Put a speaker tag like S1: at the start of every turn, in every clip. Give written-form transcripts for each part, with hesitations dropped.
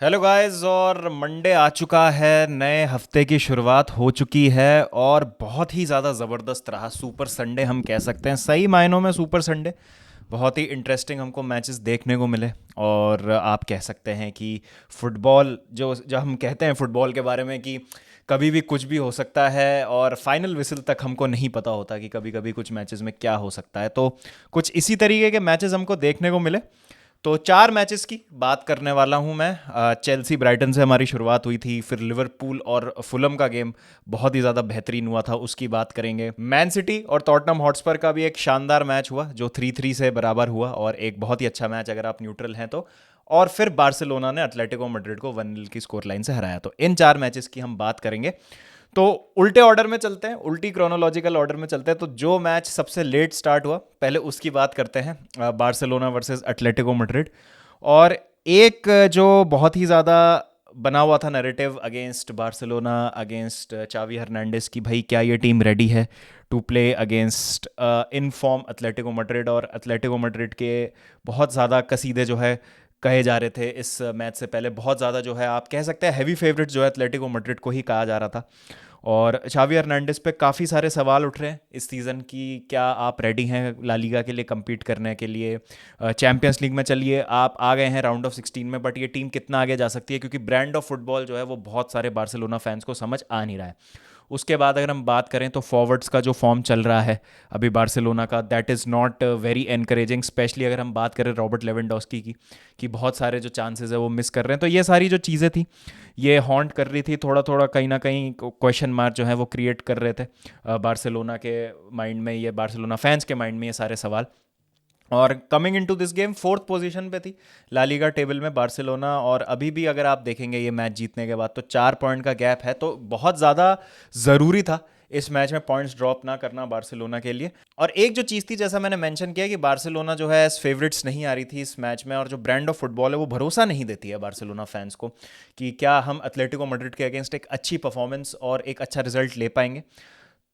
S1: Hello guys. और Monday आ चुका है, नए हफ्ते की शुरुआत हो चुकी है और बहुत ही ज़्यादा ज़बरदस्त रहा सुपर संडे हम कह सकते हैं, सही मायनों में सुपर संडे। बहुत ही इंटरेस्टिंग हमको मैचेस देखने को मिले। और आप कह सकते हैं कि फुटबॉल जो जब हम कहते हैं फुटबॉल के बारे में कि कभी भी कुछ भी हो सकता है और फाइनल विसल तक हमको नहीं पता होता कि कभी कभी कुछ मैचेस में क्या हो सकता है, तो कुछ इसी तरीके के मैचेस हमको देखने को मिले। तो चार मैचेस की बात करने वाला हूं मैं। चेल्सी ब्राइटन से हमारी शुरुआत हुई थी, फिर लिवरपूल और फुलम का गेम बहुत ही ज़्यादा बेहतरीन हुआ था, उसकी बात करेंगे। मैन सिटी और टॉटनम हॉटस्पर का भी एक शानदार मैच हुआ जो 3-3 से बराबर हुआ और एक बहुत ही अच्छा मैच अगर आप न्यूट्रल हैं तो। और फिर बार्सिलोना ने एटलेटिको मैड्रिड को 1-0 की स्कोर लाइन से हराया। तो इन चार मैचेस की हम बात करेंगे। तो उल्टे ऑर्डर में चलते हैं, उल्टी क्रोनोलॉजिकल ऑर्डर में चलते हैं। तो जो मैच सबसे लेट स्टार्ट हुआ पहले उसकी बात करते हैं, बार्सिलोना वर्सेस एटलेटिको मैड्रिड। और एक जो बहुत ही ज़्यादा बना हुआ था narrative against Barcelona, against Xavi Hernandez की भाई क्या ये टीम रेडी है to play against in form Atletico Madrid. और एटलेटिको मैड्रिड के बहुत ज़्यादा कसीदे जो है कहे जा रहे थे इस मैच से पहले, बहुत ज़्यादा जो है आप कह सकते हैं हैवी फेवरेट जो है एटलेटिको मैड्रिड को ही कहा जा रहा था। और छावी हर्नांडिस पे काफ़ी सारे सवाल उठ रहे हैं इस सीज़न की, क्या आप रेडी हैं ला लीगा के लिए compete करने के लिए? चैंपियंस लीग में चलिए आप आ गए हैं राउंड ऑफ 16 में, बट ये टीम कितना आगे जा सकती है, क्योंकि ब्रांड ऑफ फुटबॉल जो है वो बहुत सारे बार्सिलोना फैंस को समझ आ नहीं रहा है। उसके बाद अगर हम बात करें तो फॉरवर्ड्स का जो फॉर्म चल रहा है अभी बार्सिलोना का, that is not very encouraging, specially अगर हम बात करें रॉबर्ट लेवेंडोस्की की, कि बहुत सारे जो चांसेस है वो मिस कर रहे हैं। तो ये सारी जो चीज़ें थी ये हॉन्ट कर रही थी, थोड़ा थोड़ा कहीं ना कहीं क्वेश्चन मार्क जो है वो क्रिएट कर रहे थे बार्सिलोना के माइंड में, ये बार्सिलोना फैंस के माइंड में ये सारे सवाल। और coming into this game fourth position पे थी ला लीगा टेबल में बार्सिलोना। और अभी भी अगर आप देखेंगे ये मैच जीतने के बाद तो 4 पॉइंट का गैप है, तो बहुत ज़्यादा ज़रूरी था इस मैच में पॉइंट्स ड्रॉप ना करना बार्सिलोना के लिए। और एक जो चीज़ थी, जैसा मैंने मेंशन किया कि बार्सिलोना जो है एज फेवरेट्स नहीं आ रही थी इस मैच में, और जो ब्रांड ऑफ फुटबॉल है वो भरोसा नहीं देती है बार्सिलोना फैंस को कि क्या हम एथलेटिको मैड्रिड के अगेंस्ट एक अच्छी परफॉर्मेंस और एक अच्छा रिजल्ट ले पाएंगे।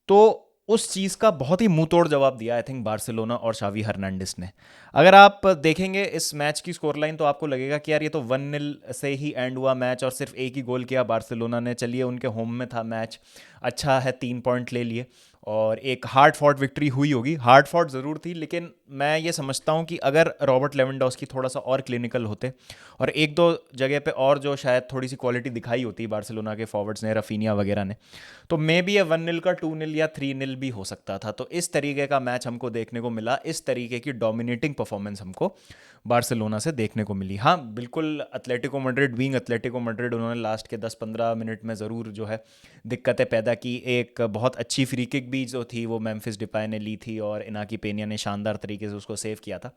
S1: तो उस चीज़ का बहुत ही मुंह तोड़ जवाब दिया आई थिंक बार्सिलोना और शावी हर्नांडिस ने। अगर आप देखेंगे इस मैच की स्कोर लाइन तो आपको लगेगा कि यार ये तो 1-0 से ही एंड हुआ मैच और सिर्फ एक ही गोल किया बार्सिलोना ने। चलिए उनके होम में था मैच, अच्छा है 3 पॉइंट ले लिए और एक हार्ड फॉट विक्ट्री हुई होगी। हार्ड फॉट ज़रूर थी, लेकिन मैं ये समझता हूँ कि अगर रॉबर्ट लेवेंडोस्की थोड़ा सा और क्लिनिकल होते और एक दो जगह पे और जो शायद थोड़ी सी क्वालिटी दिखाई होती बार्सिलोना के फॉरवर्ड्स ने, रफीनिया वगैरह ने, तो मे बी ये 1-0 का 2-0 या 3-0 भी हो सकता था। तो इस तरीके का मैच हमको देखने को मिला, इस तरीके की डोमिनेटिंग परफॉर्मेंस हमको बार्सिलोना से देखने को मिली। हाँ बिल्कुल, Atletico Madrid being Atletico Madrid, उन्होंने लास्ट के 10-15 मिनट में ज़रूर जो है दिक्कतें पैदा की। एक बहुत अच्छी फ्री किक भी जो थी वो मेम्फिस डिपाई ने ली थी और इनाकी पेनिया ने शानदार तरीके से उसको सेव किया था।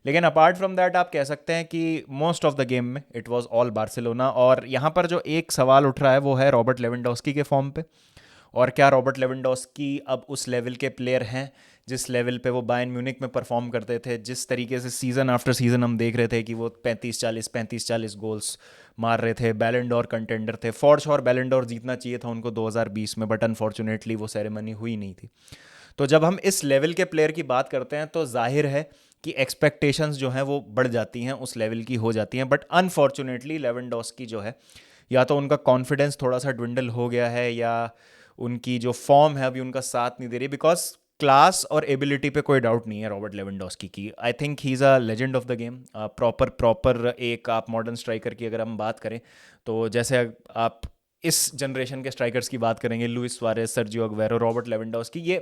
S1: लेकिन अपार्ट फ्रॉम दैट आप कह सकते हैं कि मोस्ट ऑफ द गेम में इट वाज ऑल बार्सिलोना। और यहाँ पर जो एक सवाल उठ रहा है वो है रॉबर्ट लेवेंडोस्की के फॉर्म पे, और क्या रॉबर्ट लेवेंडोस्की अब उस लेवल के प्लेयर हैं जिस लेवल पे वो बायर्न म्यूनिक में परफॉर्म करते थे, जिस तरीके से सीज़न आफ्टर सीज़न हम देख रहे थे कि वो 35-40 गोल्स मार रहे थे, बैलन डोर कंटेंडर थे, फॉर श्योर बैलन डोर जीतना चाहिए था उनको 2020 में, बट अनफॉर्चुनेटली वो सेरेमनी हुई नहीं थी। तो जब हम इस लेवल के प्लेयर की बात करते हैं तो जाहिर है कि एक्सपेक्टेशंस जो हैं वो बढ़ जाती हैं, उस लेवल की हो जाती हैं। बट अनफॉर्चुनेटली लेवेंडोस्की जो है, या तो उनका कॉन्फिडेंस थोड़ा सा ड्विंडल हो गया है या उनकी जो फॉर्म है अभी उनका साथ नहीं दे रही, बिकॉज क्लास और एबिलिटी पे कोई डाउट नहीं है रॉबर्ट लेवेंडोस्की की। आई think he is a legend of the game. Proper proper एक आप मॉडर्न स्ट्राइकर की अगर हम बात करें तो जैसे आप इस जनरेशन के स्ट्राइकर्स की बात करेंगे, Luis Suarez, Sergio Aguero, Robert Lewandowski, ये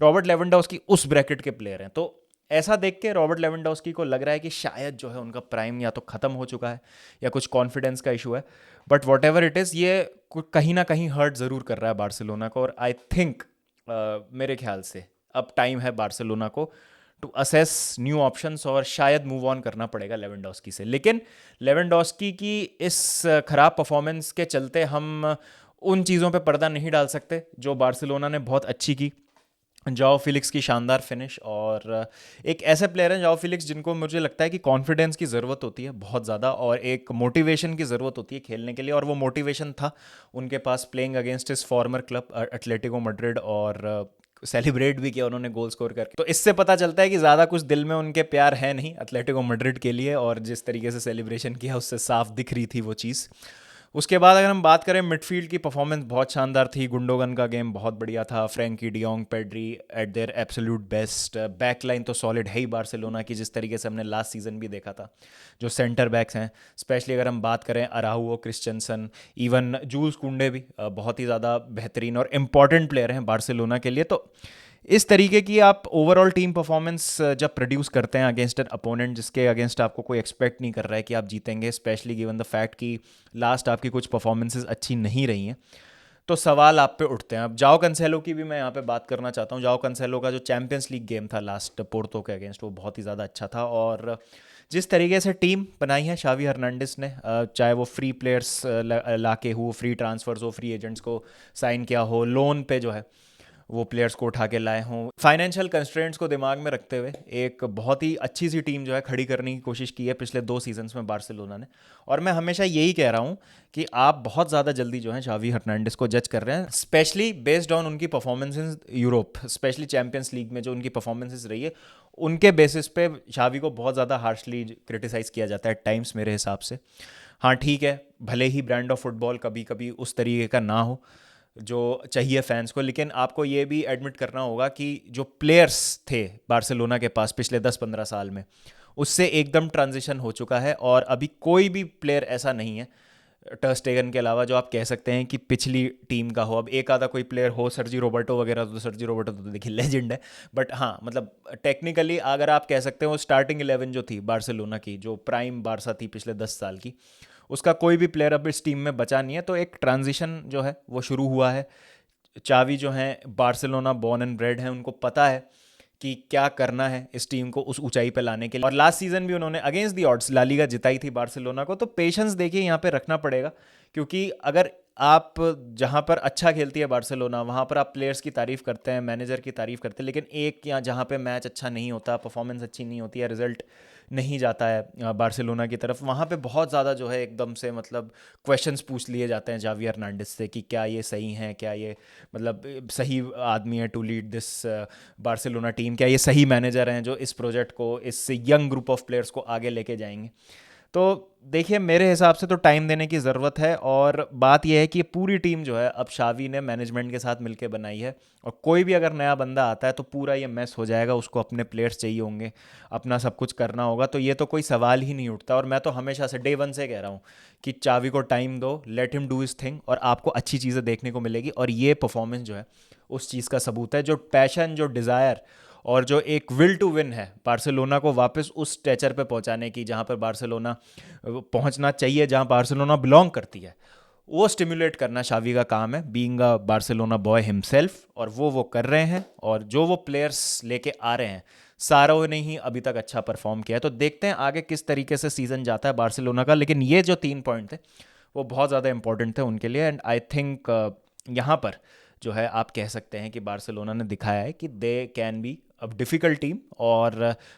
S1: रॉबर्ट लेवेंडोस्की उस ब्रैकेट के प्लेयर हैं। तो ऐसा देख के रॉबर्ट लेवेंडोस्की को लग रहा है कि शायद जो है उनका प्राइम या तो ख़त्म हो चुका है या कुछ कॉन्फिडेंस का इशू है। But what ever it is, ये कहीं ना कहीं हर्ट ज़रूर कर रहा है बार्सिलोना को। और आई थिंक मेरे ख्याल से अब टाइम है बार्सिलोना को टू असेस न्यू ऑप्शंस और शायद मूव ऑन करना पड़ेगा लेवेंडोस्की से। लेकिन लेवेंडोस्की की इस खराब परफॉर्मेंस के चलते हम उन चीज़ों पे पर्दा नहीं डाल सकते जो बार्सिलोना ने बहुत अच्छी की। जाओ फिलिक्स की शानदार फिनिश, और एक ऐसे प्लेयर हैं जाओ फिलिक्स जिनको मुझे लगता है कि कॉन्फिडेंस की ज़रूरत होती है बहुत ज़्यादा, और एक मोटिवेशन की ज़रूरत होती है खेलने के लिए, और वो मोटिवेशन था उनके पास प्लेइंग अगेंस्ट इस फॉर्मर क्लब एटलेटिको मैड्रिड। और सेलिब्रेट भी किया उन्होंने गोल स्कोर करके। तो इससे पता चलता है कि ज़्यादा कुछ दिल में उनके प्यार है नहीं एटलेटिको मैड्रिड के लिए, और जिस तरीके से सेलिब्रेशन किया उससे साफ दिख रही थी वो चीज़। उसके बाद अगर हम बात करें मिडफील्ड की, परफॉर्मेंस बहुत शानदार थी। गुंडोगन का गेम बहुत बढ़िया था, Frenkie de Jong, Pedri eight there absolute best. Back line तो सॉलिड है ही बार्सिलोना की, जिस तरीके से हमने लास्ट सीजन भी देखा था। जो सेंटर बैक्स हैं, स्पेशली अगर हम बात करें अराहुओ, क्रिश्चियनसन, इवन जूल्स कुंडे भी बहुत ही ज़्यादा बेहतरीन और इम्पॉर्टेंट प्लेयर हैं बार्सिलोना के लिए। तो इस तरीके की आप ओवरऑल टीम परफॉर्मेंस जब प्रोड्यूस करते हैं अगेंस्ट एन अपोनेंट जिसके अगेंस्ट आपको कोई एक्सपेक्ट नहीं कर रहा है कि आप जीतेंगे, स्पेशली गिवन द फैक्ट कि लास्ट आपकी कुछ परफॉर्मेंसेज अच्छी नहीं रही हैं, तो सवाल आप पे उठते हैं। अब जाओ कंसेलो की भी मैं यहाँ पे बात करना चाहता हूँ। जाओ कंसेलो का जो चैंपियंस लीग गेम था लास्ट पोर्तो के अगेंस्ट, वो बहुत ही ज़्यादा अच्छा था। और जिस तरीके से टीम बनाई है शावी हर्नांडिस ने, चाहे वो फ्री प्लेयर्स ला के हो, फ्री ट्रांसफर्स हो, फ्री एजेंट्स को साइन किया हो, लोन पे जो है वो प्लेयर्स को उठा के लाए हों, फाइनेंशियल कंस्ट्रेंट्स को दिमाग में रखते हुए एक बहुत ही अच्छी सी टीम जो है खड़ी करने की कोशिश की है पिछले 2 सीजन्स में बार्सिलोना ने। और मैं हमेशा यही कह रहा हूँ कि आप बहुत ज़्यादा जल्दी जो है शावी हर्नांडिस को जज कर रहे हैं, स्पेशली बेस्ड ऑन उनकी performance in Europe, specially champions league में जो उनकी परफॉर्मेंसेज रही है, उनके बेसिस पे शावी को बहुत ज़्यादा हार्शली क्रिटिसाइज़ किया जाता है टाइम्स मेरे हिसाब से। हाँ ठीक है, भले ही ब्रांड ऑफ फुटबॉल कभी कभी उस तरीके का ना हो जो चाहिए फैंस को, लेकिन आपको ये भी एडमिट करना होगा कि जो प्लेयर्स थे बार्सिलोना के पास पिछले 10-15 साल में, उससे एकदम ट्रांजिशन हो चुका है। और अभी कोई भी प्लेयर ऐसा नहीं है टर स्टेगन के अलावा जो आप कह सकते हैं कि पिछली टीम का हो। अब एक आधा कोई प्लेयर हो, सर्जी रोबर्टो वगैरह, तो सर्जी रोबर्टो तो देखिए लेजेंड है, बट हाँ मतलब टेक्निकली अगर आप कह सकते हो स्टार्टिंग 11 जो थी बार्सिलोना की, जो प्राइम बारसा थी पिछले 10 साल की, उसका कोई भी प्लेयर अब इस टीम में बचा नहीं है। तो एक ट्रांजिशन जो है वो शुरू हुआ है। चावी जो हैं बार्सिलोना बॉर्न एंड ब्रेड हैं, उनको पता है कि क्या करना है इस टीम को उस ऊंचाई पे लाने के लिए। और लास्ट सीजन भी उन्होंने against the odds La Liga जिताई थी बार्सिलोना को। तो पेशेंस देखिए यहाँ पे रखना पड़ेगा, क्योंकि अगर आप जहाँ पर अच्छा खेलती है बार्सिलोना वहाँ पर आप प्लेयर्स की तारीफ करते हैं, मैनेजर की तारीफ करते हैं, लेकिन एक या जहाँ पे मैच अच्छा नहीं होता, परफॉर्मेंस अच्छी नहीं होती है, रिजल्ट नहीं जाता है बार्सिलोना की तरफ, वहाँ पे बहुत ज़्यादा जो है एकदम से मतलब क्वेश्चंस पूछ लिए जाते हैं जावी हर्नांडिस से कि क्या ये सही हैं, क्या ये मतलब सही आदमी है to lead this Barcelona team, क्या ये सही मैनेजर हैं जो इस प्रोजेक्ट को, इस यंग ग्रुप ऑफ प्लेयर्स को आगे लेके जाएंगे। तो देखिए मेरे हिसाब से तो टाइम देने की ज़रूरत है। और बात यह है कि पूरी टीम जो है अब शावी ने मैनेजमेंट के साथ मिलकर बनाई है, और कोई भी अगर नया बंदा आता है तो पूरा ये मैस हो जाएगा, उसको अपने प्लेयर्स चाहिए होंगे, अपना सब कुछ करना होगा, तो ये तो कोई सवाल ही नहीं उठता। और मैं तो हमेशा से डे वन से कह रहा हूँ कि चावी को टाइम दो, let him do his thing, और आपको अच्छी चीज़ें देखने को मिलेगी। और ये परफॉर्मेंस जो है उस चीज़ का सबूत है। जो पैशन, जो डिज़ायर और जो एक विल टू विन है बार्सिलोना को वापस उस स्टेचर पे पहुंचाने की जहां पर बार्सिलोना पहुंचना चाहिए, जहां बार्सिलोना बिलोंग करती है, वो स्टिमुलेट करना शावी का काम है, being a Barcelona boy himself. और वो कर रहे हैं, और जो वो प्लेयर्स लेके आ रहे हैं सारों ने ही अभी तक अच्छा परफॉर्म किया है। तो देखते हैं आगे किस तरीके से सीजन जाता है बार्सिलोना का, लेकिन ये जो 3 पॉइंट थे वो बहुत ज़्यादा इंपॉर्टेंट थे उनके लिए। एंड आई थिंक यहाँ पर जो है आप कह सकते हैं कि बार्सिलोना ने दिखाया है कि दे कैन बी अब डिफ़िकल्ट टीम। और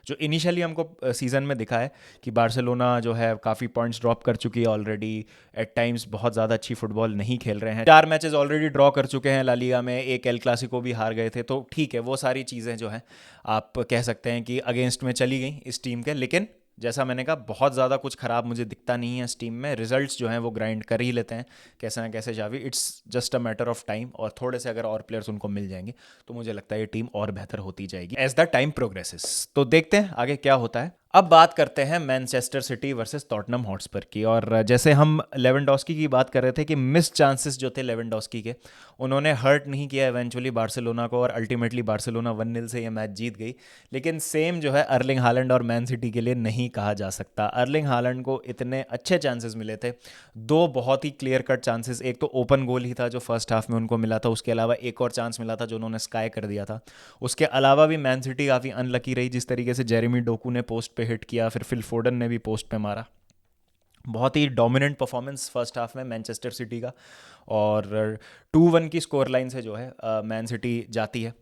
S1: जो इनिशियली हमको सीज़न में दिखा है कि बार्सिलोना जो है काफ़ी पॉइंट्स ड्रॉप कर चुकी है ऑलरेडी, एट टाइम्स बहुत ज़्यादा अच्छी फुटबॉल नहीं खेल रहे हैं, 4 मैचेस ऑलरेडी ड्रॉ कर चुके हैं ला लीगा में, एक एल क्लासिको भी हार गए थे। तो ठीक है, वो सारी चीज़ें जो हैं आप कह सकते हैं कि अगेंस्ट में चली गई इस टीम के, लेकिन जैसा मैंने कहा बहुत ज़्यादा कुछ ख़राब मुझे दिखता नहीं है इस टीम में। रिजल्ट्स जो हैं वो ग्राइंड कर ही लेते हैं कैसे ना कैसे Xavi, it's just a matter of time. और थोड़े से अगर और प्लेयर्स उनको मिल जाएंगे तो मुझे लगता है ये टीम और बेहतर होती जाएगी एज द टाइम प्रोग्रेसेस। तो देखते हैं आगे क्या होता है। अब बात करते हैं Manchester city versus Tottenham Hotspur की। और जैसे हम लेवेंडोस्की की बात कर रहे थे कि मिस चांसेस जो थे लेवेंडोस्की के, उन्होंने हर्ट नहीं किया इवेंचुअली बार्सिलोना को, और अल्टीमेटली बार्सिलोना 1-0 से ये मैच जीत गई। लेकिन सेम जो है अर्लिंग हालैंड और मैन सिटी के लिए नहीं कहा जा सकता। अर्लिंग हालैंड को इतने अच्छे चांसेस मिले थे, 2 बहुत ही क्लियर कट चांसेस, एक तो ओपन गोल ही था जो फर्स्ट हाफ में उनको मिला था, उसके अलावा एक और चांस मिला था जो उन्होंने स्काई कर दिया था। उसके अलावा भी मैन सिटी काफ़ी अनलकी रही, जिस तरीके से जेरेमी डोकू ने पोस्ट पे हिट किया, फिर फिल फोडन ने भी पोस्ट पे मारा। बहुत ही डोमिनेंट परफॉर्मेंस फर्स्ट हाफ में मैनचेस्टर सिटी का। और 2-1 की स्कोर लाइन से जो है मैन सिटी जाती है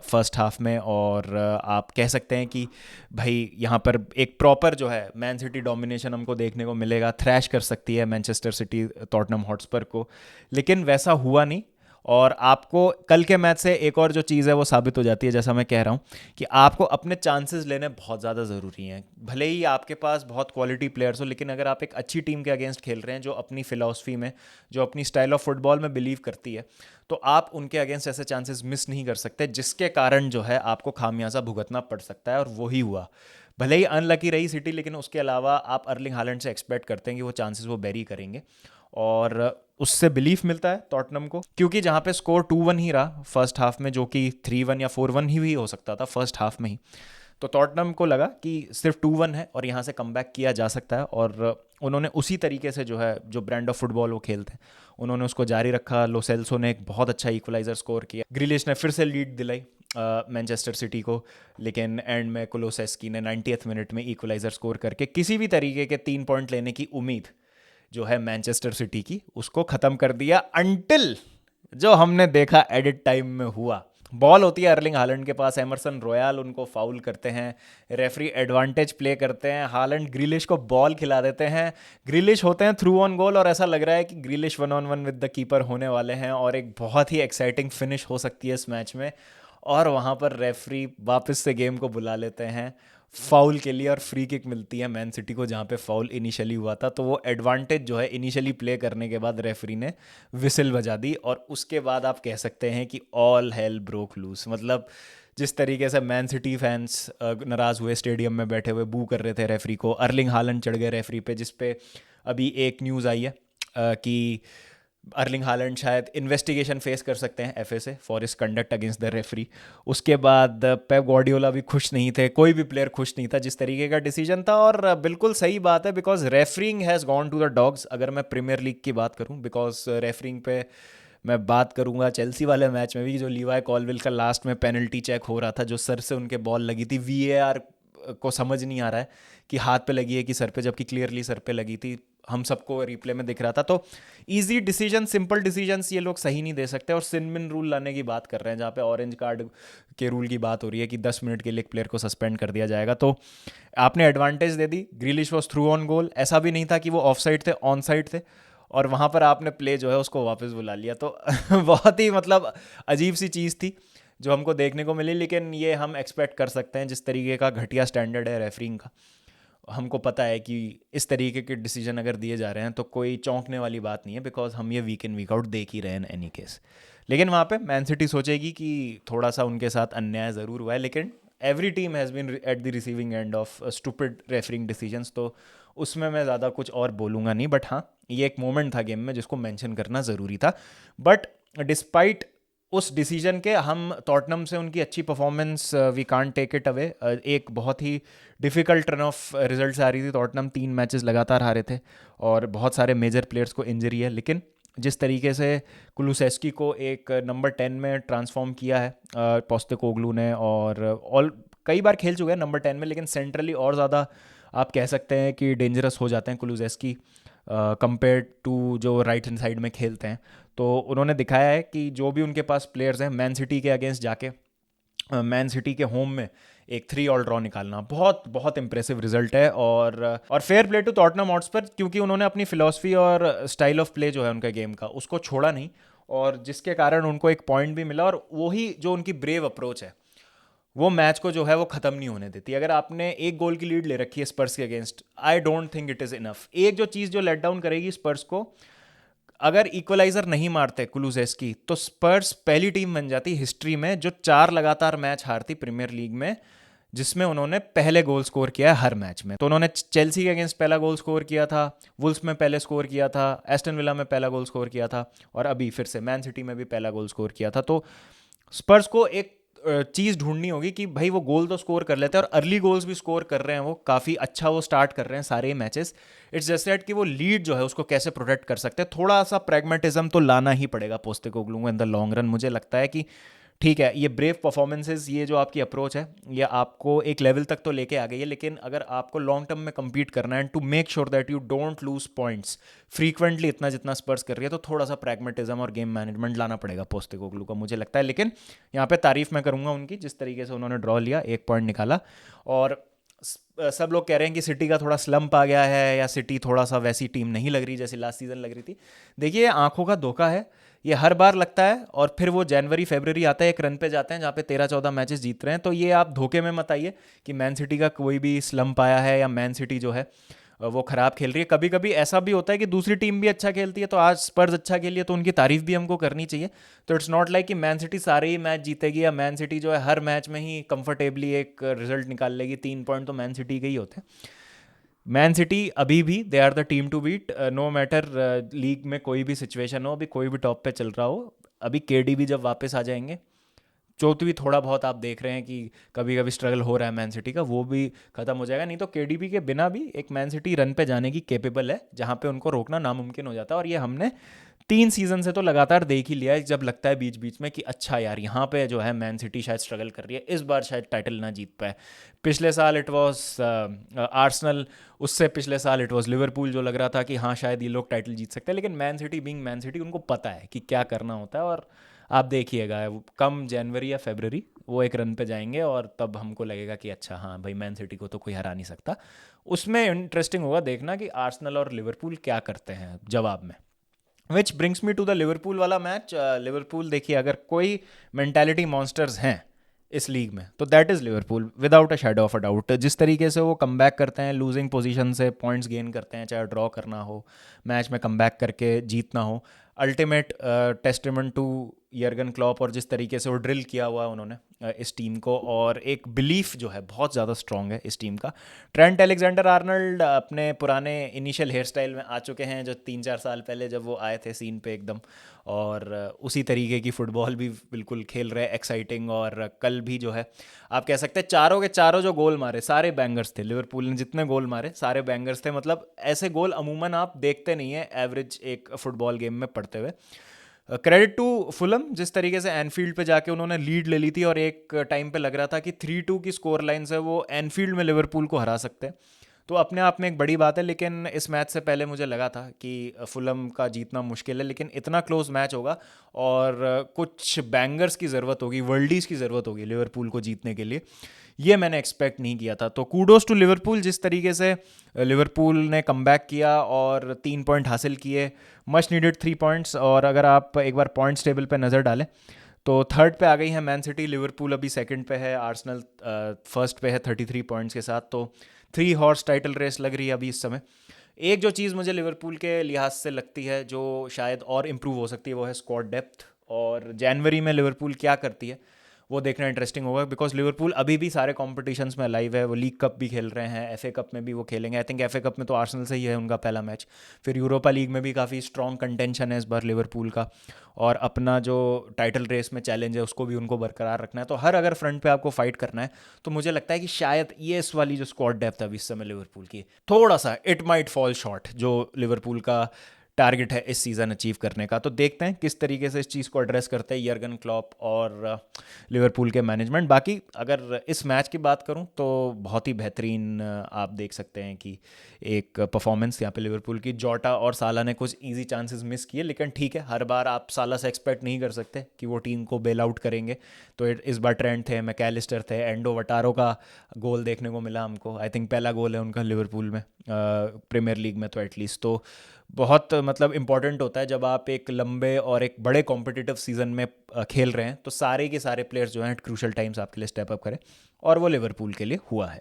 S1: फर्स्ट हाफ में। और आप कह सकते हैं कि भाई यहाँ पर एक प्रॉपर जो है मैन सिटी डोमिनेशन हमको देखने को मिलेगा, थ्रैश कर सकती है मैनचेस्टर सिटी टॉटनम हॉटस्पर को, लेकिन वैसा हुआ नहीं। और आपको कल के मैच से एक और जो चीज़ है वो साबित हो जाती है, जैसा मैं कह रहा हूँ कि आपको अपने चांसेस लेने बहुत ज़्यादा ज़रूरी हैं। भले ही आपके पास बहुत क्वालिटी प्लेयर्स हो, लेकिन अगर आप एक अच्छी टीम के अगेंस्ट खेल रहे हैं जो अपनी फिलॉसफी में, जो अपनी स्टाइल ऑफ फुटबॉल में बिलीव करती है, तो आप उनके अगेंस्ट ऐसे चांसेस मिस नहीं कर सकते जिसके कारण जो है आपको खामियाजा भुगतना पड़ सकता है, और वही हुआ। भले ही अनलकी रही सिटी, लेकिन उसके अलावा आप अर्लिंग हालैंड से एक्सपेक्ट करते हैं कि वो चांसेस वो बेरी करेंगे, और उससे बिलीफ मिलता है टॉटनम को, क्योंकि जहाँ पे स्कोर 2-1 ही रहा फर्स्ट हाफ में, जो कि 3-1 या 4-1 ही हो सकता था फर्स्ट हाफ में ही, तो टॉटनम को लगा कि सिर्फ 2-1 है और यहाँ से कमबैक किया जा सकता है, और उन्होंने उसी तरीके से जो है, जो ब्रांड ऑफ फुटबॉल वो खेलते हैं, उन्होंने उसको जारी रखा। लो सेल्सो ने एक बहुत अच्छा इक्वलाइजर स्कोर किया, ग्रिलिश ने फिर से लीड दिलाई मैनचेस्टर सिटी को, लेकिन एंड में कुलोसेस्की ने 90th मिनट में इक्वलाइजर स्कोर करके किसी भी तरीके के 3 पॉइंट लेने की उम्मीद जो है मैनचेस्टर सिटी की, उसको ख़त्म कर दिया, अनटिल जो हमने देखा एडिट टाइम में हुआ। बॉल होती है अर्लिंग हालैंड के पास, एमरसन रॉयल उनको फाउल करते हैं, रेफरी एडवांटेज प्ले करते हैं, हालैंड ग्रिलिश को बॉल खिला देते हैं, ग्रिलिश होते हैं थ्रू ऑन गोल, और ऐसा लग रहा है कि ग्रिलिश 1-on-1 विद द कीपर होने वाले हैं और एक बहुत ही एक्साइटिंग फिनिश हो सकती है इस मैच में। और वहाँ पर रेफरी वापस से गेम को बुला लेते हैं फाउल के लिए, और फ्री किक मिलती है मैन सिटी को जहाँ पे फाउल इनिशियली हुआ था, तो वो एडवांटेज जो है इनिशियली प्ले करने के बाद रेफरी ने विसिल बजा दी, और उसके बाद आप कह सकते हैं कि ऑल हेल ब्रोक लूज। मतलब जिस तरीके से मैन सिटी फैंस नाराज़ हुए, स्टेडियम में बैठे हुए बू कर रहे थे रेफरी को, अर्लिंग हालैंड चढ़ गए रेफरी पे, जिस पे अभी एक न्यूज़ आई है कि अर्लिंग हालैंड शायद इन्वेस्टिगेशन फेस कर सकते हैं एफए से for his conduct against the referee. उसके बाद पेप गार्डियोला भी खुश नहीं थे, कोई भी प्लेयर खुश नहीं था जिस तरीके का डिसीजन था, और बिल्कुल सही बात है, because refereeing has gone to the dogs. अगर मैं प्रीमियर लीग की बात करूं, बिकॉज रेफरिंग पे मैं बात करूंगा चेल्सी वाले मैच में भी, जो लीवाई कॉलविल का लास्ट में पेनल्टी चेक हो रहा था, जो सर से उनके बॉल लगी थी, वीएआर को समझ नहीं आ रहा है कि हाथ पे लगी है कि सर पे, जबकि क्लियरली सर पे लगी थी, हम सबको रिप्ले में दिख रहा था। तो इजी डिसीजन, सिंपल डिसीजंस ये लोग सही नहीं दे सकते, और सिनमिन रूल लाने की बात कर रहे हैं जहाँ पे ऑरेंज कार्ड के रूल की बात हो रही है कि 10 मिनट के लिए एक प्लेयर को सस्पेंड कर दिया जाएगा। तो आपने एडवांटेज दे दी, Grealish was through on goal, ऐसा भी नहीं था कि वो ऑफ साइड थे, ऑन साइड थे, और वहाँ पर आपने प्ले जो है उसको वापस बुला लिया। तो बहुत ही मतलब अजीब सी चीज़ थी जो हमको देखने को मिली, लेकिन ये हम एक्सपेक्ट कर सकते हैं जिस तरीके का घटिया स्टैंडर्ड है रेफरिंग का। हमको पता है कि इस तरीके के डिसीजन अगर दिए जा रहे हैं तो कोई चौंकने वाली बात नहीं है, बिकॉज हम ये वीक इन वीक आउट देख ही रहे हैं एनी केस। लेकिन वहाँ पे मैन सिटी सोचेगी कि थोड़ा सा उनके साथ अन्याय ज़रूर हुआ है, लेकिन every team has been at the receiving end of stupid refereeing decisions, तो उसमें मैं ज़्यादा कुछ और बोलूँगा नहीं। बट हाँ, ये एक मोमेंट था गेम में जिसको मेंशन करना ज़रूरी था। बट डिस्पाइट उस डिसीजन के, हम टॉटनम से उनकी अच्छी performance we can't take it away. एक बहुत ही डिफ़िकल्ट रन ऑफ रिजल्ट्स आ रही थी, टॉटनम 3 मैचेस लगातार हारे थे और बहुत सारे मेजर प्लेयर्स को इंजरी है, लेकिन जिस तरीके से कुलुसेस्की को एक नंबर 10 में ट्रांसफॉर्म किया है पोस्टेकोग्लू ने, और ऑल कई बार खेल चुके हैं नंबर 10 में, लेकिन सेंट्रली और ज़्यादा आप कह सकते हैं कि डेंजरस हो जाते हैं कुलुसेस्की कंपेयर टू जो राइट हैंड साइड में खेलते हैं। तो उन्होंने दिखाया है कि जो भी उनके पास प्लेयर्स हैं, मैन सिटी के अगेंस्ट जाके मैन सिटी के होम में एक 3-all ड्रॉ निकालना बहुत बहुत इंप्रेसिव रिजल्ट है। और fair play to Tottenham Hotspur, क्योंकि उन्होंने अपनी फिलॉसफी और स्टाइल ऑफ प्ले जो है उनका गेम का, उसको छोड़ा नहीं, और जिसके कारण उनको एक पॉइंट भी मिला, और वही जो उनकी ब्रेव अप्रोच है वो मैच को जो है वो ख़त्म नहीं होने देती। अगर आपने एक गोल की लीड ले रखी है स्पर्स के against, I don't think it is enough. एक जो चीज़ जो लेट डाउन करेगी स्पर्स को, अगर इक्वलाइजर नहीं मारते कुलुसेस्की, तो स्पर्स पहली टीम बन जाती हिस्ट्री में जो 4 लगातार मैच हारती प्रीमियर लीग में, जिसमें उन्होंने पहले गोल स्कोर किया है हर मैच में। तो उन्होंने चेल्सी के अगेंस्ट पहला गोल स्कोर किया था, वुल्स में पहले स्कोर किया था, एस्टन विला में पहला गोल स्कोर किया था, और अभी फिर से मैन सिटी में भी पहला गोल स्कोर किया था। तो स्पर्स को एक चीज़ ढूंढनी होगी कि भाई वो गोल तो स्कोर कर लेते हैं, और अर्ली गोल्स भी स्कोर कर रहे हैं, वो काफ़ी अच्छा वो स्टार्ट कर रहे हैं सारे मैचेस। इट्स जस्ट दैट कि वो लीड जो है उसको कैसे प्रोटेक्ट कर सकते हैं। थोड़ा सा प्रैग्मेटिज्म तो लाना ही पड़ेगा पोस्टेकोग्लू को इन द लॉन्ग रन। मुझे लगता है कि ठीक है, ये ब्रेव परफॉर्मेंसेज, ये जो आपकी अप्रोच है, ये आपको एक लेवल तक तो लेके आ गई है, लेकिन अगर आपको लॉन्ग टर्म में compete करना है, to make sure that you don't lose points frequently इतना जितना स्पर्स कर रही है, तो थोड़ा सा प्रैग्मेटिज्म और गेम मैनेजमेंट लाना पड़ेगा पोस्टेकोग्लू का, मुझे लगता है। लेकिन यहाँ पे तारीफ मैं करूँगा उनकी, जिस तरीके से उन्होंने ड्रॉ लिया, 1 पॉइंट निकाला, और सब लोग कह रहे हैं कि सिटी का थोड़ा स्लंप आ गया है या सिटी थोड़ा सा वैसी टीम नहीं लग रही जैसी लास्ट सीजन लग रही थी। देखिए, ये आंखों का धोखा है। ये हर बार लगता है और फिर वो जनवरी फरवरी आता है, एक रन पे जाते हैं जहाँ पे 13-14 मैचेस जीत रहे हैं। तो ये आप धोखे में मत आइए कि मैन सिटी का कोई भी स्लंप आया है या मैन सिटी जो है वो खराब खेल रही है। कभी कभी ऐसा भी होता है कि दूसरी टीम भी अच्छा खेलती है, तो आज स्पर्स अच्छा खेली है तो उनकी तारीफ भी हमको करनी चाहिए। तो इट्स नॉट लाइक कि मैन सिटी सारे ही मैच जीतेगी या मैन सिटी जो है हर मैच में ही कंफर्टेबली एक रिजल्ट निकाल लेगी। 3 पॉइंट तो मैन सिटी के ही होते हैं। मैन सिटी अभी भी they are the team to beat, no matter league में कोई भी सिचुएशन हो, अभी कोई भी टॉप पे चल रहा हो। अभी केडी भी जब वापस आ जाएंगे, चौथी भी थोड़ा बहुत आप देख रहे हैं कि कभी कभी स्ट्रगल हो रहा है मैन सिटी का, वो भी खत्म हो जाएगा। नहीं तो केडीबी के बिना भी एक मैन सिटी रन पे जाने की कैपेबल है जहाँ पे उनको रोकना नामुमकिन हो जाता है। और ये हमने 3 सीजन से तो लगातार देख ही लिया है, जब लगता है बीच बीच में कि अच्छा यार यहाँ पे जो है मैन सिटी शायद स्ट्रगल कर रही है, इस बार शायद टाइटल ना जीत पाए। पिछले साल इट वॉज आर्सनल, उससे पिछले साल इट वॉज लिवरपूल, जो लग रहा था कि हाँ शायद ये लोग टाइटल जीत सकते हैं। लेकिन man city being man city, उनको पता है कि क्या करना होता है। और आप देखिएगा कम जनवरी या फरवरी वो एक रन पे जाएंगे और तब हमको लगेगा कि अच्छा हाँ भाई मैन सिटी को तो कोई हरा नहीं सकता। उसमें इंटरेस्टिंग होगा देखना कि आर्सेनल और लिवरपूल क्या करते हैं जवाब में। Which brings me to the Liverpool वाला मैच। लिवरपूल देखिए, अगर कोई मेंटालिटी मॉन्स्टर्स हैं इस लीग में तो that is Liverpool without a shadow of a doubt. जिस तरीके से वो कम बैक करते हैं लूजिंग पोजीशन से, पॉइंट्स गेन करते हैं, चाहे ड्रॉ करना हो, मैच में कम बैक करके जीतना हो, ultimate testament to Jurgen Klopp. और जिस तरीके से वो ड्रिल किया हुआ उन्होंने इस टीम को, और एक बिलीफ जो है बहुत ज़्यादा स्ट्रॉन्ग है इस टीम का। ट्रेंट एलेक्जेंडर आर्नल्ड अपने पुराने इनिशियल हेयर स्टाइल में आ चुके हैं जो 3-4 साल पहले जब वो आए थे सीन पे एकदम। और उसी तरीके की फुटबॉल भी बिल्कुल खेल रहे हैं, एक्साइटिंग। और कल भी जो है आप कह सकते हैं चारों के चारों जो गोल मारे सारे बैंगर्स थे। लिवरपूल ने जितने गोल मारे सारे बैंगर्स थे। मतलब ऐसे गोल अमूमन आप देखते नहीं है एवरेज एक फुटबॉल गेम में पड़ते हुए। क्रेडिट टू फुलम, जिस तरीके से एनफील्ड पे जाके उन्होंने लीड ले ली थी और एक टाइम पे लग रहा था कि 3-2 की स्कोर लाइन से वो एनफील्ड में लिवरपूल को हरा सकते हैं। तो अपने आप में एक बड़ी बात है। लेकिन इस मैच से पहले मुझे लगा था कि फुलम का जीतना मुश्किल है, लेकिन इतना क्लोज मैच होगा और कुछ बैंगर्स की ज़रूरत होगी, वर्ल्डीज़ की ज़रूरत होगी लिवरपूल को जीतने के लिए। ये मैंने एक्सपेक्ट नहीं किया था। तो कूडोज टू लिवरपूल, जिस तरीके से लिवरपूल ने कमबैक किया और 3 पॉइंट हासिल किए, मच नीडेड 3 पॉइंट्स। और अगर आप एक बार पॉइंट्स टेबल पे नज़र डालें तो थर्ड पे आ गई है मैन सिटी, लिवरपूल अभी सेकंड पे है, आर्सेनल फर्स्ट पे है 33 पॉइंट्स के साथ। तो 3 हॉर्स टाइटल रेस लग रही है अभी इस समय। एक जो चीज़ मुझे लिवरपूल के लिहाज से लगती है जो शायद और इम्प्रूव हो सकती है वो है स्क्वाड डेप्थ। और जनवरी में लिवरपूल क्या करती है वो देखना इंटरेस्टिंग होगा, बिकॉज लिवरपूल अभी भी सारे कॉम्पिटिशन्स में लाइव है। वो लीग कप भी खेल रहे हैं, एफए कप में भी वो खेलेंगे। आई थिंक एफए कप में तो आर्सेनल से ही है उनका पहला मैच। फिर यूरोपा लीग में भी काफ़ी स्ट्रॉन्ग कंटेंशन है इस बार लिवरपूल का। और अपना जो टाइटल रेस में चैलेंज है उसको भी उनको बरकरार रखना है। तो हर अगर फ्रंट पे आपको फाइट करना है तो मुझे लगता है कि शायद ये इस वाली जो स्क्वाड डेप्थ है अभी इस समय लिवरपूल की, थोड़ा सा इट माइट फॉल शॉर्ट जो लिवरपूल का टारगेट है इस सीज़न अचीव करने का। तो देखते हैं किस तरीके से इस चीज़ को एड्रेस करते हैं यर्गन क्लॉप और लिवरपूल के मैनेजमेंट। बाकी अगर इस मैच की बात करूं तो बहुत ही बेहतरीन आप देख सकते हैं कि एक परफॉर्मेंस यहाँ पे लिवरपूल की। जोटा और साला ने कुछ इजी चांसेस मिस किए, लेकिन ठीक है, हर बार आप साला से एक्सपेक्ट नहीं कर सकते कि वो टीम को बेल आउट करेंगे। तो इस बार ट्रेंट थे, मैकैलिस्टर थे, एंडो वटारो का गोल देखने को मिला हमको। आई थिंक पहला गोल है उनका लिवरपूल में प्रीमियर लीग में तो एटलीस्ट। तो बहुत मतलब इंपॉर्टेंट होता है जब आप एक लंबे और एक बड़े कॉम्पिटिटिव सीजन में खेल रहे हैं तो सारे के सारे प्लेयर्स जो हैं क्रूशल टाइम्स आपके लिए स्टेप अप करें। और वो लिवरपूल के लिए हुआ है।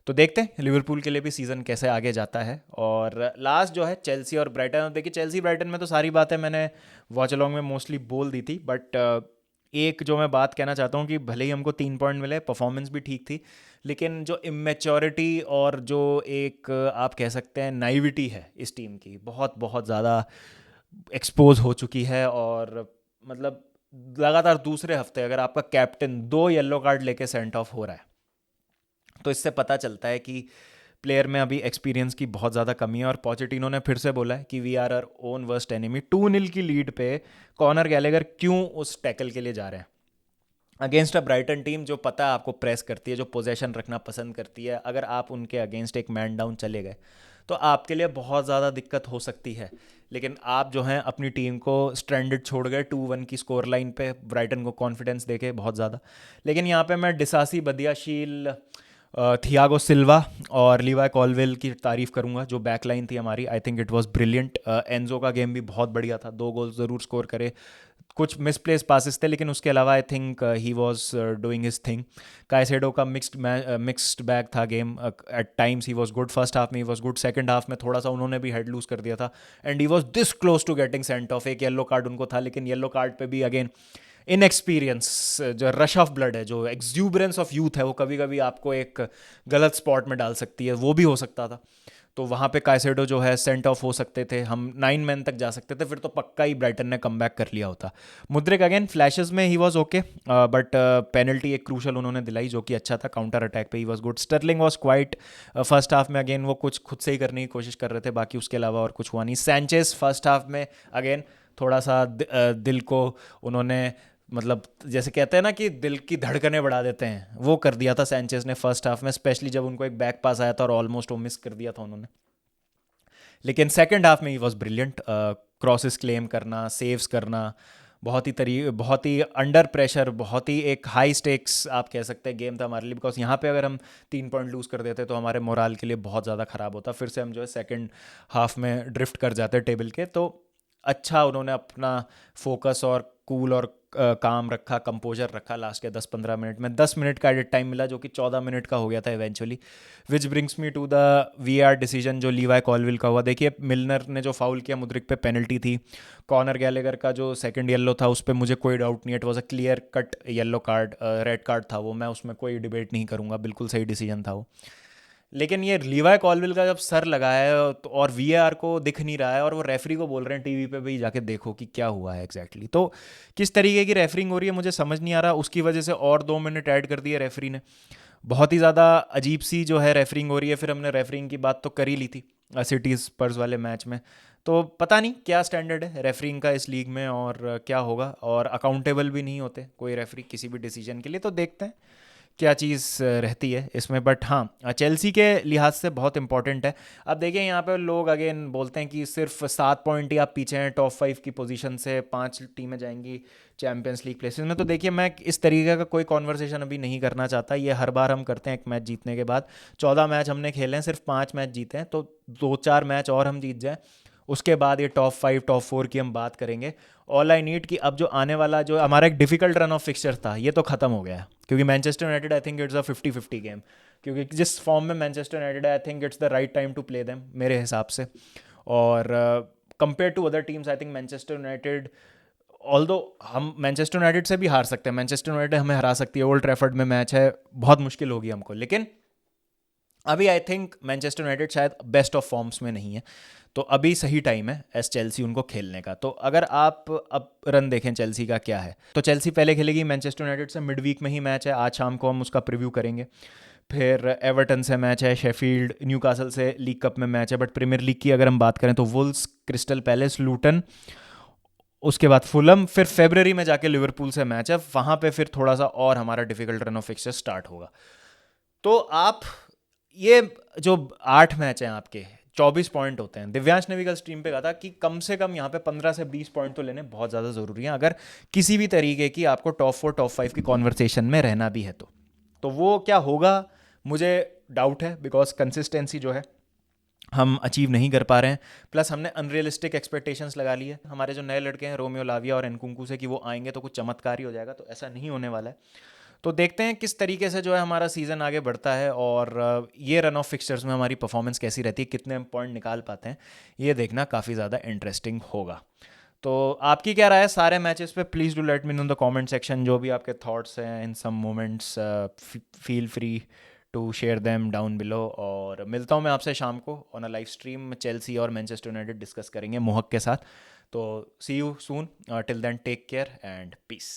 S1: तो देखते हैं लिवरपूल के लिए भी सीज़न कैसे आगे जाता है। और लास्ट जो है चेल्सी और ब्राइटन। देखिए, चेल्सी ब्राइटन में तो सारी बातें मैंने वॉच अलॉन्ग में मोस्टली बोल दी थी, बट एक जो मैं बात कहना चाहता हूँ कि भले ही हमको 3 पॉइंट मिले, परफॉर्मेंस भी ठीक थी, लेकिन जो इमेच्योरिटी और जो एक आप कह सकते हैं नाइविटी है इस टीम की, बहुत बहुत ज़्यादा एक्सपोज हो चुकी है। और मतलब लगातार दूसरे हफ्ते अगर आपका कैप्टन 2 येलो कार्ड लेके सेंट ऑफ हो रहा है तो इससे पता चलता है कि प्लेयर में अभी एक्सपीरियंस की बहुत ज़्यादा कमी है। और पॉचेटिनो ने फिर से बोला है कि we are our own worst enemy. 2-0 की लीड पे कॉनर गैलेगर क्यों उस टैकल के लिए जा रहे हैं अगेंस्ट अ ब्राइटन टीम जो पता है आपको प्रेस करती है, जो पोजेशन रखना पसंद करती है। अगर आप उनके अगेंस्ट एक मैन डाउन चले गए तो आपके लिए बहुत ज़्यादा दिक्कत हो सकती है। लेकिन आप जो हैं अपनी टीम को स्ट्रैंडेड छोड़ गए 2-1 की स्कोर लाइन पे, ब्राइटन को कॉन्फिडेंस देके बहुत ज़्यादा। लेकिन यहाँ पे मैं डिसासी बदियाशील थियागो सिल्वा और लीवाई कॉलवेल की तारीफ करूंगा, जो बैक लाइन थी हमारी। I think it was brilliant. Enzo का गेम भी बहुत बढ़िया था, 2 गोल ज़रूर स्कोर करे। कुछ मिसप्लेस पासेस थे, लेकिन उसके अलावा I think he was doing his thing. Caicedo का मिक्स्ड बैग था game. At times he was good, first half में he was good, second half में थोड़ा सा उन्होंने भी हेड लूज कर दिया था। And he was this close to getting sent off. एक येलो कार्ड उनको था, लेकिन येलो कार्ड पे भी अगेन इनएक्सपीरियंस, जो रश ऑफ ब्लड है, जो एक्सूबरेंस ऑफ यूथ है, वो कभी कभी आपको एक गलत स्पॉट में डाल सकती है। वो भी हो सकता था। तो वहाँ पे काइसेडो जो है सेंट ऑफ हो सकते थे, हम 9 मैन तक जा सकते थे, फिर तो पक्का ही ब्राइटन ने कम बैक कर लिया होता। मुद्रिक अगेन फ्लैशेस में he was okay, but penalty एक क्रूशल उन्होंने दिलाई, जो कि अच्छा था। काउंटर अटैक पे he was good. Sterling was quiet. First half में अगेन वो कुछ खुद से ही करने की कोशिश कर रहे थे, बाकी उसके अलावा और कुछ हुआ नहीं। सैंचेस फर्स्ट हाफ में अगेन थोड़ा सा दिल को उन्होंने, मतलब जैसे कहते हैं ना कि दिल की धड़कनें बढ़ा देते हैं, वो कर दिया था सैंचेज ने फर्स्ट हाफ में, स्पेशली जब उनको एक बैक पास आया था और ऑलमोस्ट वो मिस कर दिया था उन्होंने। लेकिन सेकंड हाफ में he was brilliant. Crosses claim करना, सेव्स करना, बहुत ही अंडर प्रेशर, बहुत ही एक हाई स्टेक्स आप कह सकते हैं गेम था हमारे लिए। बिकॉज यहाँ पे अगर हम 3 पॉइंट लूज़ कर देते तो हमारे मोराल के लिए बहुत ज़्यादा ख़राब होता, फिर से हम जो है सेकंड हाफ में ड्रिफ्ट कर जाते टेबल के। तो अच्छा उन्होंने अपना फोकस और कूल और काम रखा, कंपोजर रखा लास्ट के 10-15 मिनट में। 10 मिनट का एडिट टाइम मिला, जो कि 14 मिनट का हो गया था eventually. Which brings me to the VAR decision जो लीवाई कॉलविल का हुआ। देखिए, मिलनर ने जो फाउल किया मुद्रिक पे, पेनल्टी थी। कॉनर गैलेगर का जो सेकंड येलो था उस पर मुझे कोई डाउट नहीं है, it was a clear cut yellow card, red card था वो, मैं उसमें कोई डिबेट नहीं करूंगा, बिल्कुल सही डिसीजन था वो। लेकिन ये लीवाई कॉलविल का जब सर लगाया है तो, और वीएआर को दिख नहीं रहा है, और वो रेफरी को बोल रहे हैं टीवी पे भी जाके देखो कि क्या हुआ है एग्जैक्टली, तो किस तरीके की रेफरिंग हो रही है मुझे समझ नहीं आ रहा। उसकी वजह से और 2 मिनट ऐड कर दिए रेफरी ने। बहुत ही ज़्यादा अजीब सी जो है रेफरिंग हो रही है। फिर हमने रेफरिंग की बात तो कर ही ली थी सिटी स्पर्स वाले मैच में। तो पता नहीं क्या स्टैंडर्ड है रेफरिंग का इस लीग में, और क्या होगा, और अकाउंटेबल भी नहीं होते कोई रेफरी किसी भी डिसीजन के लिए। तो देखते हैं क्या चीज़ रहती है इसमें। बट हाँ, चेल्सी के लिहाज से बहुत इंपॉर्टेंट है। अब देखिए, यहाँ पे लोग अगेन बोलते हैं कि सिर्फ 7 पॉइंट ही आप पीछे हैं टॉप 5 की पोजीशन से, 5 टीमें जाएंगी चैंपियंस लीग प्लेसेस में। तो देखिए, मैं इस तरीके का कोई कॉन्वर्सेशन अभी नहीं करना चाहता। ये हर बार हम करते हैं एक मैच जीतने के बाद। 14 मैच हमने खेले हैं, सिर्फ 5 मैच जीते हैं, तो 2-4 मैच और हम जीत जाएं, उसके बाद ये टॉप 5 टॉप 4 की हम बात करेंगे। ऑल आई नीड कि अब जो आने वाला जो हमारा एक डिफिकल्ट रन ऑफ फिक्सचर था, ये तो खत्म हो गया है, क्योंकि Manchester United I think it's a 50-50 game. क्योंकि जिस फॉर्म में मैनचेस्टर यूनाइटेड है, I think it's the right time to play them मेरे हिसाब से। और compare to other teams, I think Manchester United, although हम मैनचेस्टर यूनाइटेड से भी हार सकते हैं, मैनचेस्टर यूनाइटेड हमें हरा सकती है, ओल्ड ट्रैफर्ड में मैच है, बहुत मुश्किल होगी हमको। लेकिन अभी आई थिंक मैनचेस्टर यूनाइटेड शायद बेस्ट ऑफ फॉर्म्स में नहीं है, तो अभी सही टाइम है एस चेल्सी उनको खेलने का। तो अगर आप अब रन देखें चेल्सी का क्या है, तो चेल्सी पहले खेलेगी मैनचेस्टर यूनाइटेड से, मिड वीक में ही मैच है, आज शाम को हम उसका प्रीव्यू करेंगे। फिर एवर्टन से मैच है, शेफील्ड, न्यूकासल से लीग कप में मैच है। बट प्रीमियर लीग की अगर हम बात करें तो वुल्स, क्रिस्टल पैलेस, लूटन, उसके बाद फुलम, फिर फेब्रवरी में जाके लिवरपूल से मैच है। वहाँ पे फिर थोड़ा सा और हमारा difficult run of fixture start होगा। तो आप ये जो 8 मैच हैं आपके, 24 पॉइंट होते हैं। दिव्यांश ने भी कल स्ट्रीम पे कहा था कि कम से कम यहाँ पे 15 से 20 पॉइंट तो लेने बहुत ज़्यादा ज़रूरी हैं, अगर किसी भी तरीके की आपको टॉप 4 टॉप 5 की कॉन्वर्सेशन में रहना भी है। तो वो क्या होगा मुझे डाउट है, बिकॉज कंसिस्टेंसी जो है हम अचीव नहीं कर पा रहे हैं। प्लस हमने अनरियलिस्टिक एक्सपेक्टेशंस लगा ली है हमारे जो नए लड़के हैं रोमियो लाविया और एनकुंकू से, कि वो आएंगे तो कुछ चमत्कार ही हो जाएगा, तो ऐसा नहीं होने वाला है। तो देखते हैं किस तरीके से जो है हमारा सीज़न आगे बढ़ता है, और ये रन ऑफ फिक्सचर्स में हमारी परफॉर्मेंस कैसी रहती है, कितने हम पॉइंट निकाल पाते हैं, ये देखना काफ़ी ज़्यादा इंटरेस्टिंग होगा। तो आपकी क्या राय है सारे मैचेस पे? Please do let me know in the comment section, जो भी आपके थॉट्स हैं in some moments, feel free to share them down below. और मिलता हूँ मैं आपसे शाम को on a live stream, Chelsea और मैनचेस्टर यूनाइटेड डिस्कस करेंगे मोहक के साथ। तो see you soon, till then take care and piece.